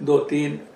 2-3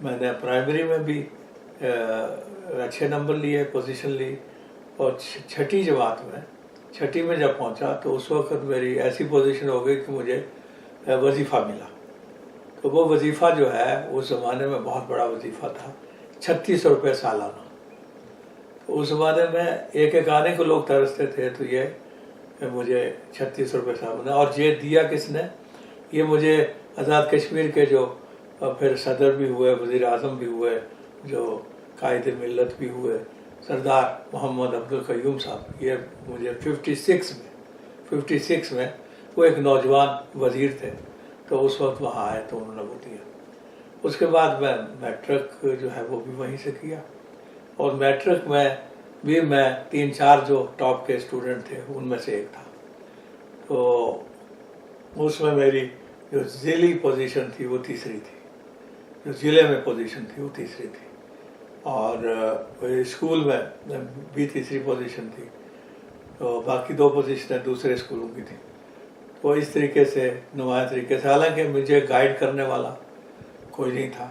میں نے پرائمری میں بھی اچھے نمبر لیے، پوزیشن لی، اور چھٹی جماعت میں، چھٹی میں جب پہنچا تو اس وقت میری ایسی پوزیشن ہو گئی کہ مجھے وظیفہ ملا۔ تو وہ وظیفہ جو ہے اس زمانے میں بہت بڑا وظیفہ تھا، 3600 روپے سالانہ۔ تو اس زمانے میں ایک ایک آنے کو لوگ ترستے تھے، تو یہ مجھے 3600 روپے سالانہ، اور یہ دیا کس نے؟ یہ مجھے آزاد کشمیر کے جو پھر صدر بھی ہوئے، وزیر اعظم بھی ہوئے، جو قائد ملت بھی ہوئے، سردار محمد عبدالقیوم صاحب، یہ مجھے 56 میں وہ ایک نوجوان وزیر تھے، تو اس وقت وہاں آئے تو انہوں نے وہ دیا۔ اس کے بعد میں میٹرک جو ہے وہ بھی وہیں سے کیا، اور میٹرک میں بھی میں 3-4 جو ٹاپ کے اسٹوڈنٹ تھے ان میں سے ایک تھا۔ تو اس میں میری جو ضلعی پوزیشن تھی وہ تیسری تھی، جو ضلع میں پوزیشن تھی وہ تیسری تھی، اور اسکول میں بھی تیسری پوزیشن تھی، تو باقی 2 پوزیشنیں دوسرے اسکولوں کی تھیں۔ تو اس طریقے سے نمایاں طریقے سے، حالانکہ مجھے گائیڈ کرنے والا کوئی نہیں تھا،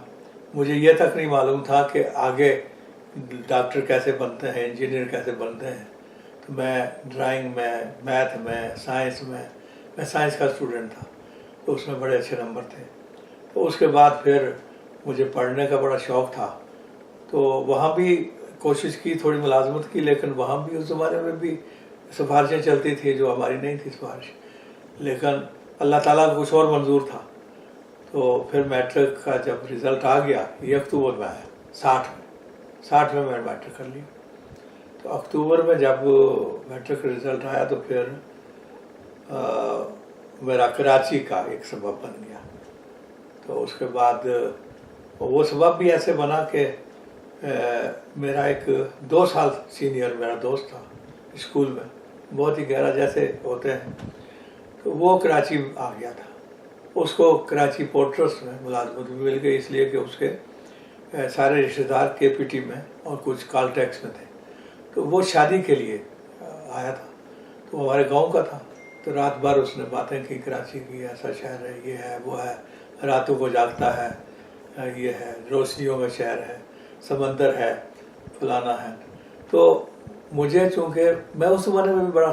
مجھے یہ تک نہیں معلوم تھا کہ آگے ڈاکٹر کیسے بنتے ہیں، انجینئر کیسے بنتے ہیں۔ تو میں ڈرائنگ میں، میتھ میں، سائنس میں سائنس کا اسٹوڈنٹ تھا، تو اس میں بڑے اچھے نمبر تھے۔ تو اس کے بعد پھر مجھے پڑھنے کا بڑا شوق تھا، تو وہاں بھی کوشش کی، تھوڑی ملازمت کی، لیکن وہاں بھی اس زمانے میں بھی سفارشیں چلتی تھیں جو ہماری نہیں تھی سفارش، لیکن اللہ تعالیٰ کو کچھ اور منظور تھا۔ تو پھر میٹرک کا جب رزلٹ آ گیا، یہ اکتوبر میں آیا، 60 میں میں نے میٹرک کر لی۔ تو اکتوبر میں جب میٹرک کا رزلٹ آیا تو پھر میرا کراچی کا ایک سبب بن گیا۔ تو اس کے بعد وہ سبب بھی ایسے بنا کہ میرا ایک 2 سال سینئر میرا دوست تھا اسکول میں، بہت ہی گہرا جیسے ہوتے ہیں، تو وہ کراچی آ گیا تھا۔ اس کو کراچی پورٹ ٹرسٹ میں ملازمت بھی مل گئی، اس لیے کہ اس کے سارے رشتہ دار کے پی ٹی میں اور کچھ کال ٹیکس میں تھے۔ تو وہ شادی کے لیے آیا تھا، تو وہ ہمارے گاؤں کا تھا، تو رات بھر اس نے باتیں کی کراچی کی، ایسا شہر ہے، یہ ہے، وہ ہے، راتوں کو جاگتا ہے، یہ ہے، روشنیوں میں شہر ہے، سمندر ہے، فلانا ہے۔ تو مجھے چونکہ میں اس زمانے میں بھی بڑا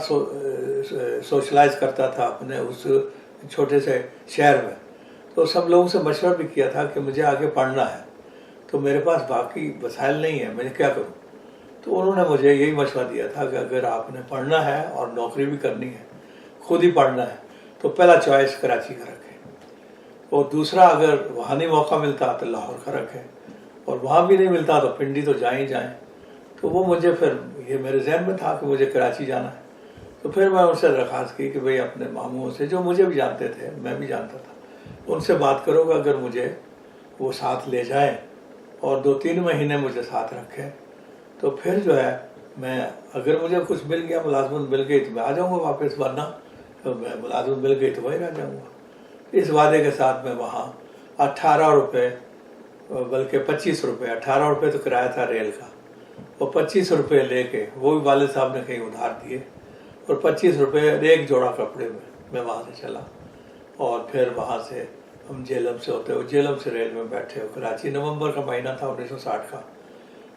سوشلائز کرتا تھا اپنے اس چھوٹے سے شہر میں، تو سب لوگوں سے مشورہ بھی کیا تھا کہ مجھے آگے پڑھنا ہے، تو میرے پاس باقی وسائل نہیں ہیں، میں کیا کروں؟ تو انہوں نے مجھے یہی مشورہ دیا تھا کہ اگر آپ نے پڑھنا ہے اور نوکری بھی کرنی ہے، خود ہی پڑھنا ہے، تو پہلا چوائس کراچی کا رکھیں، اور دوسرا اگر وہاں نہیں موقع ملتا تو لاہور کا رکھیں، اور وہاں بھی نہیں ملتا تو پنڈی تو جائیں ہی جائیں۔ تو وہ مجھے پھر یہ میرے ذہن میں تھا کہ مجھے کراچی جانا ہے، تو پھر میں ان سے درخواست کی کہ بھئی اپنے ماموں سے، جو مجھے بھی جانتے تھے، میں بھی جانتا تھا، ان سے بات کرو کہ اگر مجھے وہ ساتھ لے جائیں اور 2-3 مہینے مجھے ساتھ رکھیں، تو پھر جو ہے میں، اگر مجھے کچھ مل گیا، ملازمت مل گئی تو میں آ جاؤں گا واپس، ورنہ میں ملازمت مل گئی تو وہیں رہ جاؤں گا۔ اس وعدے کے ساتھ میں وہاں 18 روپے، بلکہ 25 روپے، 18 روپے تو کرایہ تھا ریل کا، اور 25 روپے لے کے، وہ بھی والد صاحب نے کہیں ادھار دیے، اور 25 روپے ایک جوڑا کپڑے میں وہاں سے چلا، اور پھر وہاں سے ہم جیلم سے ہوتے ہوئے، جیلم سے ریل میں بیٹھے، اور کراچی، نومبر کا مہینہ تھا 1960 کا،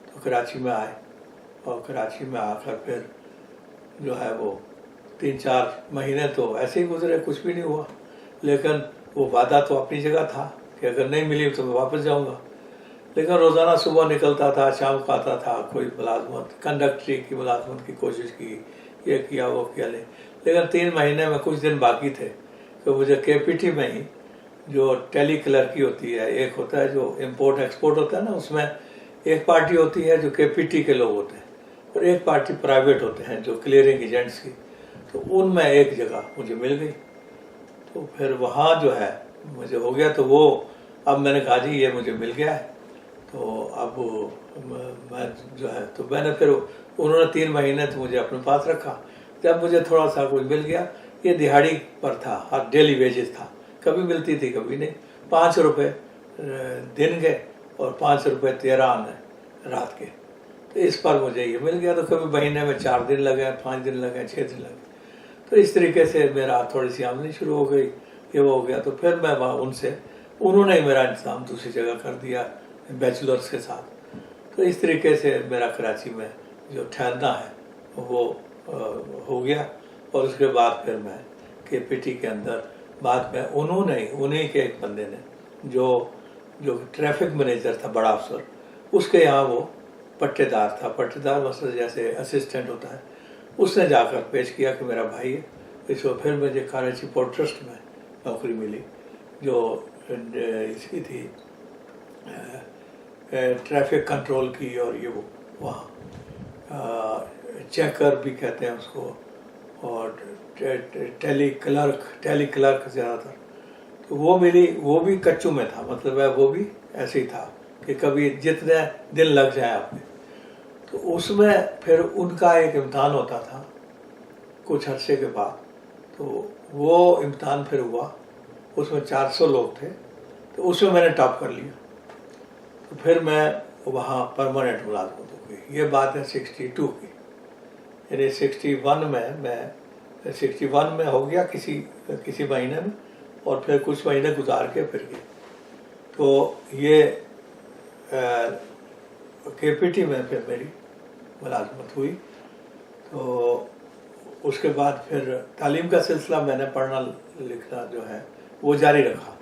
تو کراچی میں آئے، اور کراچی میں آ کر پھر جو ہے وہ 3-4 مہینے تو ایسے ہی گزرے، کچھ بھی نہیں ہوا، لیکن وہ وعدہ تو اپنی جگہ تھا کہ اگر نہیں ملی تو میں واپس جاؤں گا۔ لیکن روزانہ صبح نکلتا تھا، شام کو آتا تھا، کوئی ملازمت، کنڈکٹری کی ملازمت کی کوشش کی، یہ کیا وہ کیا، لیکن 3 مہینے میں کچھ دن باقی تھے کہ مجھے کے پی ٹی میں ہی، جو ٹیلی کلرکی ہوتی ہے، ایک ہوتا ہے جو امپورٹ ایکسپورٹ ہوتا ہے نا، اس میں ایک پارٹی ہوتی ہے جو کے پی ٹی کے لوگ ہوتے ہیں، اور ایک پارٹی پرائیویٹ ہوتے ہیں جو کلیئرنگ ایجنٹس کی، تو ان میں ایک جگہ مجھے مل گئی، تو پھر وہاں جو ہے مجھے ہو گیا، تو وہ اب میں نے کہا جی یہ مجھے مل گیا ہے، تو اب میں جو ہے، تو میں نے پھر، انہوں نے 3 مہینے تو مجھے اپنے پاس رکھا، جب مجھے تھوڑا سا کچھ مل گیا، یہ دہاڑی پر تھا، ہر ڈیلی ویجز تھا، کبھی ملتی تھی کبھی نہیں، 5 روپے دن کے اور 5 روپے 13 آنے رات کے، تو اس پر مجھے یہ مل گیا، تو کبھی مہینے میں 4 دن لگے، 5 دن لگے، 6 دن لگے، تو اس طریقے سے میرا تھوڑی سی آمدنی شروع ہو گئی، یہ وہ ہو گیا، تو پھر میں وہاں ان سے، انہوں نے میرا انتظام دوسری جگہ کر دیا، بیچلرس کے ساتھ. تو اس طریقے سے میرا کراچی میں جو ٹھہرنا ہے وہ ہو گیا. اور اس کے بعد پھر میں KPT کے اندر بعد میں انہیں کے ایک بندے نے جو ٹریفک مینیجر تھا بڑا افسر, اس کے یہاں وہ پٹے دار تھا. پٹے دار مثلا جیسے اسسٹنٹ ہوتا ہے, اس نے جا کر پیش کیا کہ میرا بھائی ہے. اس کو پھر مجھے کراچی پورٹ ٹرسٹ میں نوکری ملی جو اس کی تھی ٹریفک کنٹرول کی, اور یہ وہ وہاں چیکر بھی کہتے ہیں اس کو, اور ٹیلی کلرک زیادہ تر. تو وہ ملی, وہ بھی کچوں میں تھا, مطلب وہ بھی ایسے ہی تھا کہ کبھی جتنے دن لگ جائیں آپ میں. تو اس میں پھر ان کا ایک امتحان ہوتا تھا کچھ عرصے کے بعد. تو وہ امتحان پھر ہوا, اس میں 400 لوگ تھے, تو اس میں نے ٹاپ کر لیا. تو پھر میں وہاں پرماننٹ ملازمت ہو گئی. یہ بات ہے 62 کی, یعنی 61 میں ہو گیا کسی مہینے میں, اور پھر کچھ مہینے گزار کے پھر گئے. تو یہ KPT میں پھر میری ملازمت ہوئی. تو اس کے بعد پھر تعلیم کا سلسلہ میں نے پڑھنا لکھنا جو ہے وہ جاری رکھا.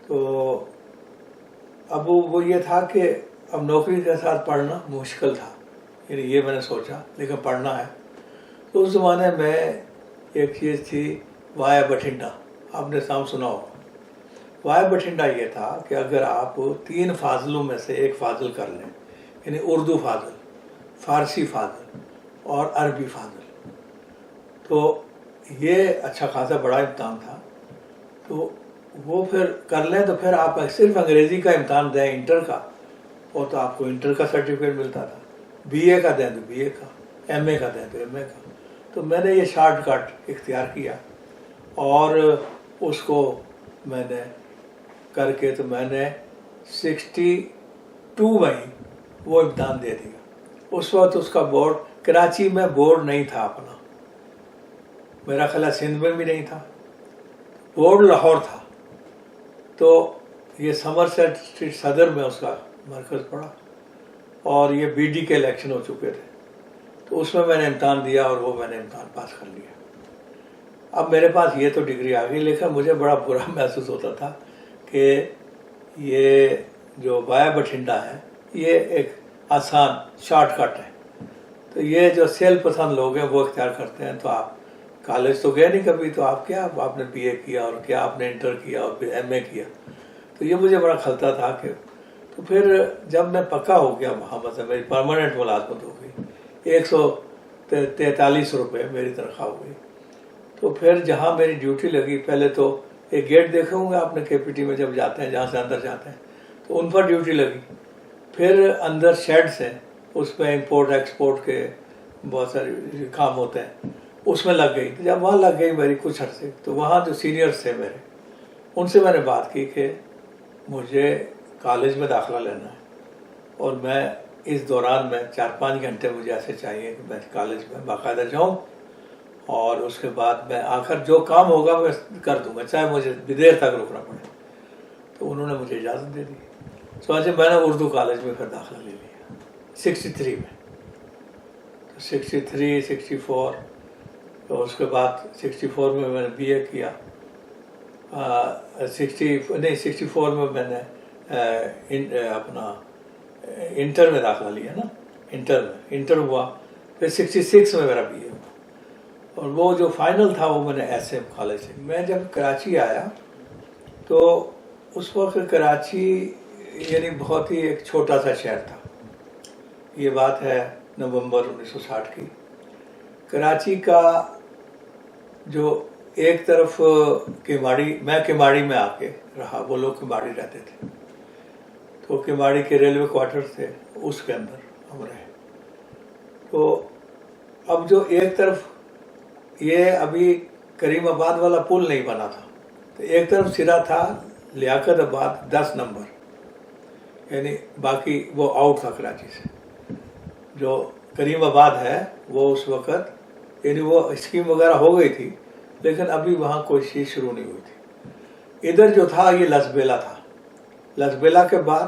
تو اب وہ یہ تھا کہ اب نوکری کے ساتھ پڑھنا مشکل تھا, یعنی یہ میں نے سوچا لیکن پڑھنا ہے. تو اس زمانے میں ایک چیز تھی وایا بٹھنڈا, آپ نے نام سنا ہوگا. وایا بٹھنڈا یہ تھا کہ اگر آپ 3 فاضلوں میں سے ایک فاضل کر لیں, یعنی اردو فاضل, فارسی فاضل اور عربی فاضل, تو یہ اچھا خاصا بڑا امتحان تھا. تو وہ پھر کر لیں تو پھر آپ صرف انگریزی کا امتحان دیں انٹر کا, اور تو آپ کو انٹر کا سرٹیفکیٹ ملتا تھا. BA کا دیں تو BA کا, MA کا دیں تو MA کا. تو میں نے یہ شارٹ کٹ اختیار کیا, اور اس کو میں نے کر کے تو میں نے 62 میں ہی وہ امتحان دے دیا. اس وقت اس کا بورڈ, کراچی میں بورڈ نہیں تھا اپنا, میرا خیال سندھ میں بھی نہیں تھا, بورڈ لاہور تھا. تو یہ سمرسیٹ اسٹریٹ صدر میں اس کا مرکز پڑا, اور یہ BD کے الیکشن ہو چکے تھے. تو اس میں نے امتحان دیا, اور وہ میں نے امتحان پاس کر لیا. اب میرے پاس یہ تو ڈگری آ گئی, لیکن مجھے بڑا برا محسوس ہوتا تھا کہ یہ جو وایا بٹھنڈا ہے یہ ایک آسان شارٹ کٹ ہے. تو یہ جو سیل پسند لوگ ہیں وہ اختیار کرتے ہیں. تو آپ کالج تو گئے نہیں کبھی, تو آپ کیا, آپ نے BA کیا, اور کیا آپ نے انٹر کیا, اور پھر MA کیا. تو یہ مجھے بڑا کھلتا تھا کہ تو پھر جب میں پکا ہو گیا وہاں, مطلب میری پرماننٹ ملازمت ہو گئی, 143 روپے میری تنخواہ ہو گئی. تو پھر جہاں میری ڈیوٹی لگی, پہلے تو ایک گیٹ دیکھے ہوں گے آپ نے KPT میں جب جاتے ہیں, جہاں سے اندر جاتے ہیں, تو ان پر ڈیوٹی لگی. پھر اندر شیڈس ہیں, اس میں امپورٹ ایکسپورٹ کے بہت سارے کام ہوتے ہیں, اس میں لگ گئی. جب وہاں لگ گئی میری کچھ عرصے, تو وہاں جو سینئرس تھے میرے, ان سے میں نے بات کی کہ مجھے کالج میں داخلہ لینا ہے, اور میں اس دوران میں 4-5 گھنٹے مجھے ایسے چاہیے کہ میں کالج میں باقاعدہ جاؤں, اور اس کے بعد میں آ کر جو کام ہوگا میں کر دوں گا, چاہے مجھے دیر تک رکنا پڑے. تو انہوں نے مجھے اجازت دے دی. سمجھے میں نے اردو کالج میں پھر داخلہ لے لیا 63 میں. تو 63, 64, تو اس کے بعد 64 میں نے BA کیا. 64 میں نے اپنا انٹر میں داخلہ لیا نا, انٹر ہوا. پھر 66 میں میرا BA ہوا, اور وہ جو فائنل تھا وہ میں نے SM کالج سے. میں جب کراچی آیا تو اس وقت کراچی یعنی بہت ہی ایک چھوٹا سا شہر تھا. یہ بات ہے نومبر 1960 کی. کراچی کا جو ایک طرف کماڑی, میں کماڑی میں آ کے رہا, وہ لوگ کماڑی رہتے تھے, تو کماڑی کے ریلوے کوارٹرز تھے, اس کے اندر ہم رہے. تو اب جو ایک طرف یہ ابھی کریم آباد والا پل نہیں بنا تھا, تو ایک طرف سرا تھا لیاقت آباد 10 نمبر, یعنی باقی وہ آؤٹ تھا کراچی سے. جو کریم آباد ہے وہ اس وقت یعنی وہ اسکیم وغیرہ ہو گئی تھی, لیکن ابھی وہاں کوئی چیز شروع نہیں ہوئی تھی. ادھر جو تھا یہ لسبیلا تھا. لسبیلا کے بعد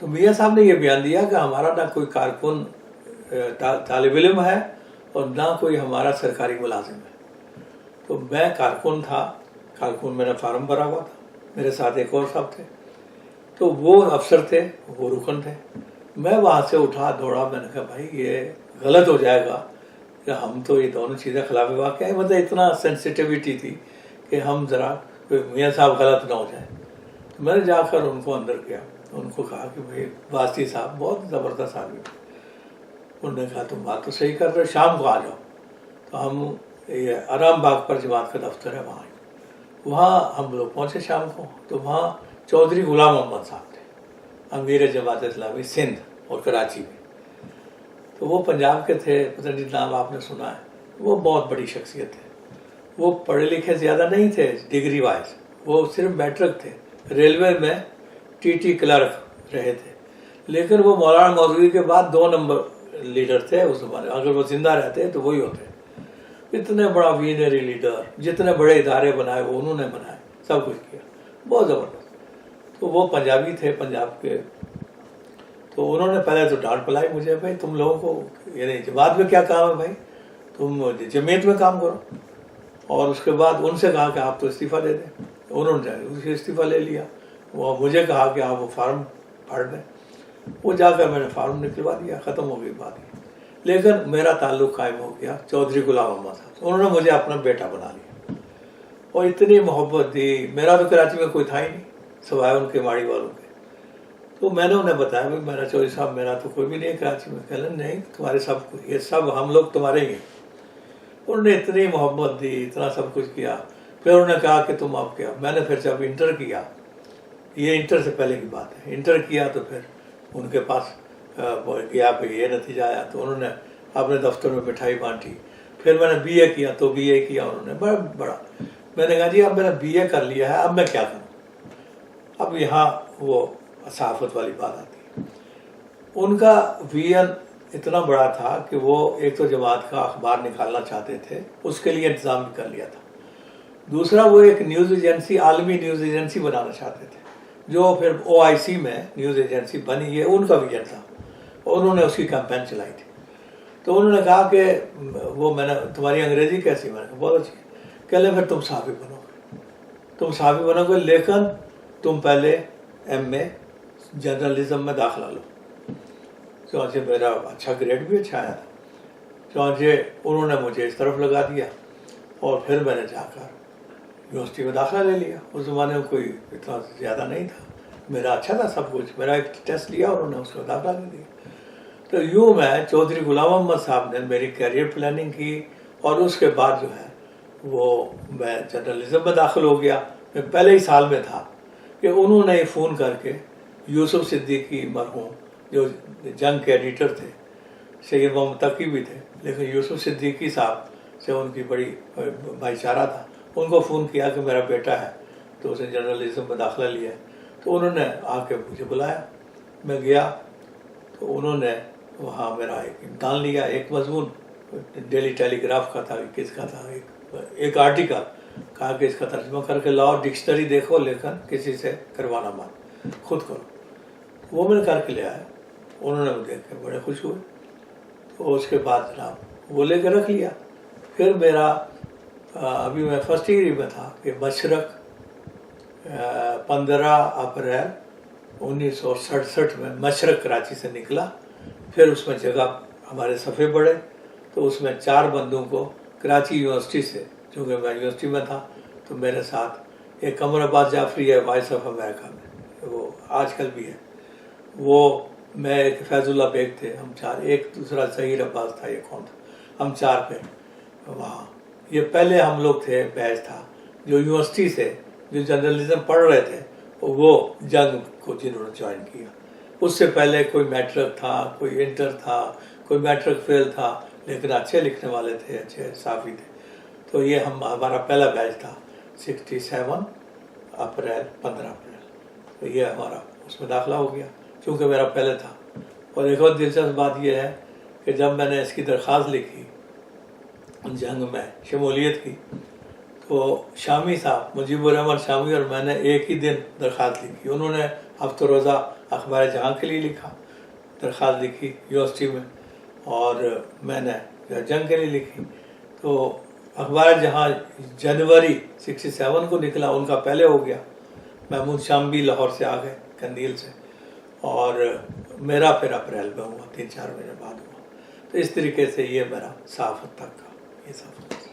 تو میاں صاحب نے یہ بیان دیا کہ ہمارا نہ کوئی کارکن طالب علم ہے اور نہ کوئی ہمارا سرکاری ملازم ہے. تو میں کارکن تھا، کارکن میں نے فارم بھرا ہوا تھا، میرے ساتھ ایک اور صاحب تھے، تو وہ افسر تھے، وہ رکن تھے. میں وہاں سے اٹھا دوڑا، میں نے کہا بھائی یہ غلط ہو جائے گا کہ ہم تو یہ دونوں چیزیں خلاف واقع ہیں. مطلب اتنا سینسیٹیوٹی تھی کہ ہم ذرا میاں صاحب غلط نہ ہو جائیں. تو میں نے جا کر ان کو اندر کیا، ان کو کہا کہ بھائی واسطی صاحب بہت زبردست آدمی تھے. انہوں نے کہا تم بات تو صحیح کر رہے، شام کو آ جاؤ. تو ہم یہ آرام باغ پر جماعت کا دفتر ہے وہاں ہم لوگ پہنچے شام کو. تو وہاں چودھری غلام محمد صاحب تھے، امیر جماعت اسلامی سندھ اور کراچی میں. تو وہ پنجاب کے تھے، پتہ نہیں نام آپ نے سنا ہے. وہ بہت بڑی شخصیت ہے. وہ پڑھے لکھے زیادہ نہیں تھے ڈگری وائز، وہ صرف میٹرک تھے، ریلوے میں ٹی کلرک رہے تھے. لیکن وہ مولانا مودودی کے بعد 2 نمبر لیڈر تھے اس زمانے. اگر وہ زندہ رہتے تو وہی ہوتے. اتنے بڑا ویژنری لیڈر، جتنے بڑے ادارے بنائے وہ انہوں نے بنائے، سب کچھ کیا، بہت زبردست. تو وہ پنجابی تھے، پنجاب کے. تو انہوں نے پہلے تو ڈانٹ پلائی مجھے، بھائی تم لوگوں کو یعنی جماعت میں کیا کام ہے بھائی، تم جمعیت میں کام کرو. اور اس کے بعد ان سے کہا کہ آپ تو استعفیٰ دے دیں. انہوں نے اس سے استعفیٰ لے لیا. وہ مجھے کہا کہ آپ وہ فارم بھر دیں. وہ جا کر میں نے فارم نکلوا دیا، ختم ہو گئی بات. لیکن میرا تعلق قائم ہو گیا چودھری غلام محمد صاحب سے. انہوں نے مجھے اپنا بیٹا بنا لیا اور اتنی محبت دی. میرا تو کراچی میں کوئی تھا ہی نہیں سوائے ان کے ماڑی والوں کے. تو میں نے انہیں بتایا بھائی میرا چودھری صاحب میرا تو کوئی بھی نہیں ہے کراچی میں. کہہ لیں نہیں تمہارے سب یہ سب ہم لوگ تمہارے ہی ہیں. انہوں نے اتنی محبت دی، اتنا سب کچھ کیا. پھر انہوں نے کہا کہ تم اب کیا. میں نے پھر جب انٹر کیا، یہ انٹر سے پہلے کی بات ہے، انٹر کیا تو پھر ان کے پاس گیا پہ یہ نتیجہ آیا. تو انہوں نے اپنے دفتر میں مٹھائی بانٹی. پھر میں نے بی اے کیا تو بی اے کیا انہوں نے بڑا. میں نے کہا جی اب میں نے بی اے کر لیا ہے، اب میں کیا کروں. اب یہاں وہ صحافت والی بات آتی ہے. ان کا ویژن اتنا بڑا تھا کہ وہ ایک تو جماعت کا اخبار نکالنا چاہتے تھے، اس کے لیے انتظام بھی کر لیا تھا. دوسرا وہ ایک نیوز ایجنسی، عالمی نیوز ایجنسی بنانا چاہتے تھے، جو پھر OIC میں نیوز ایجنسی بنی. یہ ان کا ویژن تھا، انہوں نے اس کی کیمپین چلائی تھی. تو انہوں نے کہا کہ وہ میں نے تمہاری انگریزی کیسی؟ میں نے کہا بہت اچھی. کہہ لیں پھر تم صحافی بنو گے، تم صحافی بنو گے، لیکن تم پہلے MA جرنلزم میں داخلہ لو. چنانچہ میرا اچھا گریڈ بھی اچھا آیا تھا. چنانچہ انہوں نے مجھے اس طرف لگا دیا اور پھر میں نے جا کر یونیورسٹی میں داخلہ لے لیا. اس زمانے میں کوئی اتنا زیادہ نہیں تھا، میرا اچھا تھا سب کچھ. میرا ایک ٹیسٹ لیا اور انہوں نے اس کو داخلہ دے دیا. تو یوں میں چودھری غلام محمد صاحب نے میری کیریئر پلاننگ کی. اور اس کے بعد جو ہے وہ میں جرنلزم میں داخل ہو گیا. میں پہلے ہی سال میں تھا کہ انہوں نے فون کر کے یوسف صدیقی مرحوم جو جنگ کے ایڈیٹر تھے، سید محمد تقی بھی تھے، لیکن یوسف صدیقی صاحب سے ان کی بڑی بھائی چارہ تھا. ان کو فون کیا کہ میرا بیٹا ہے تو اس نے جرنلزم میں داخلہ لیا ہے. تو انہوں نے آ کے مجھے بلایا. میں گیا تو انہوں نے وہاں میرا ایک امتحان لیا. ایک مضمون ڈیلی ٹیلی گراف کا تھا، کس کا تھا، ایک آرٹیکل. کہا کہ اس کا ترجمہ کر کے لاؤ، ڈکشنری دیکھو لیکن کسی سے کروانا مت، خود کرو. وہ میں نے کر کے لے آیا. انہوں نے دیکھ کے بڑے خوش ہوئے. تو اس کے بعد جناب وہ لے کے رکھ لیا. پھر میرا ابھی میں فرسٹ ڈگری میں تھا کہ مشرق 15 اپریل 1967 میں مشرق کراچی سے نکلا. پھر اس میں جگہ ہمارے صفحے بڑھے تو اس میں 4 بندوں کو کراچی یونیورسٹی سے، چونکہ میں یونیورسٹی میں تھا تو میرے ساتھ ایک قمر عباس جعفری ہے وائس آف امریکہ میں، وہ آج کل بھی ہے. وہ میں ایک فیض اللہ بیگ تھے، ہم 4. ایک دوسرا ظہیر عباس تھا، یہ کون تھا، ہم 4 پہ وہاں. یہ پہلے ہم لوگ تھے، بیچ تھا جو یونیورسٹی سے جو جرنلزم پڑھ رہے تھے وہ جنگ کو جنہوں نے جوائن کیا. اس سے پہلے کوئی میٹرک تھا، کوئی انٹر تھا، کوئی میٹرک فیل تھا، لیکن اچھے لکھنے والے تھے، اچھے صحافی تھے. تو یہ ہمارا پہلا بیچ تھا 67 اپریل 15 اپریل. تو یہ ہمارا اس میں داخلہ ہو گیا چونکہ میرا پہلے تھا. اور ایک اور دلچسپ بات یہ ہے کہ جب میں نے اس کی درخواست لکھی جنگ میں شمولیت کی تو شامی صاحب مجیب الرحمن شامی اور میں نے ایک ہی دن درخواست لکھی. انہوں نے ہفتہ روزہ اخبار جہاں کے لیے لکھا، درخواست لکھی یونیورسٹی میں، اور میں نے جنگ کے لیے لکھی۔ تو اخبار جہاں جنوری 67 کو نکلا، ان کا پہلے ہو گیا۔ محمود شام بھی لاہور سے آ گئے، قندیل سے، اور میرا پھر اپریل میں ہوا، 3-4 مہینے بعد ہوا۔ تو اس طریقے سے یہ میرا صحافت تک کا یہ سفر۔